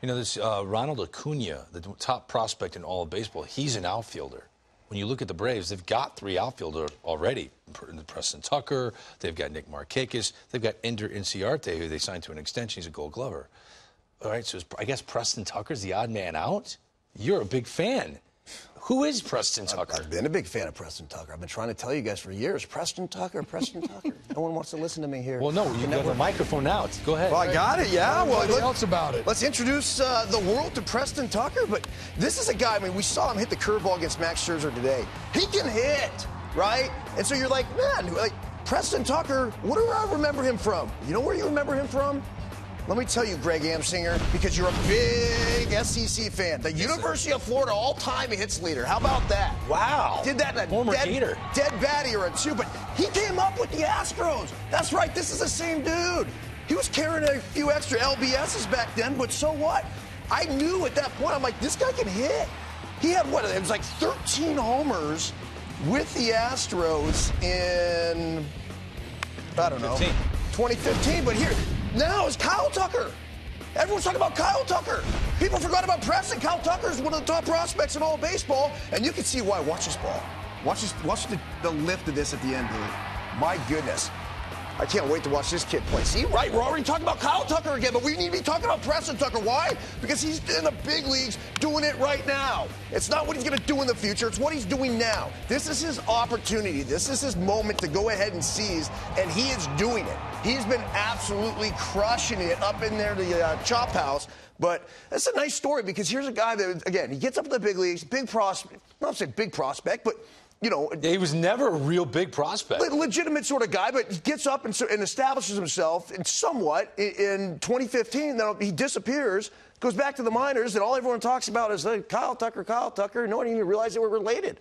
You know, this Ronald Acuna, the top prospect in all of baseball, he's an outfielder. When you look at the Braves, they've got 3 outfielders already. Preston Tucker, they've got Nick Markakis, they've got Ender Inciarte, who they signed to an extension. He's a Gold Glover. All right, so I guess Preston Tucker's the odd man out? You're a big fan. Who is Preston Tucker? I've been a big fan of Preston Tucker. I've been trying to tell you guys for years. Preston Tucker, Preston Tucker. No one wants to listen to me here. Well, no, you have a microphone now. Go ahead. Well, I got it, yeah. Well, What else about it? Let's introduce the world to Preston Tucker. But this is a guy, I mean, we saw him hit the curveball against Max Scherzer today. He can hit, right? And so you're like, man, like Preston Tucker, what do I remember him from? You know where you remember him from? Let me tell you, Greg Amsinger, because you're a big SEC fan. The University of Florida all-time hits leader. How about that? Wow. Did that in a dead bat era, too. But he came up with the Astros. That's right. This is the same dude. He was carrying a few extra LBSs back then, but so what? I knew at that point, I'm like, this guy can hit. He had, what, it was like 13 homers with the Astros in, I don't know, 2015. But here, now it's Kyle Tucker. Everyone's talking about Kyle Tucker. People forgot about Preston. Kyle Tucker is one of the top prospects in all of baseball, and you can see why. Watch this ball. Watch the lift of this at the end, dude. My goodness. I can't wait to watch this kid play. See, right, we're already talking about Kyle Tucker again, but we need to be talking about Preston Tucker. Why? Because he's in the big leagues doing it right now. It's not what he's going to do in the future. It's what he's doing now. This is his opportunity. This is his moment to go ahead and seize, and he is doing it. He's been absolutely crushing it up in there, the chop house. But that's a nice story because here's a guy that, again, he gets up in the big leagues, big prospect. Not say big prospect, but you know, he was never a real big prospect. Legitimate sort of guy, but he gets up and establishes himself in somewhat in 2015. Then he disappears, goes back to the minors, and all everyone talks about is Kyle Tucker. No one even realized they were related.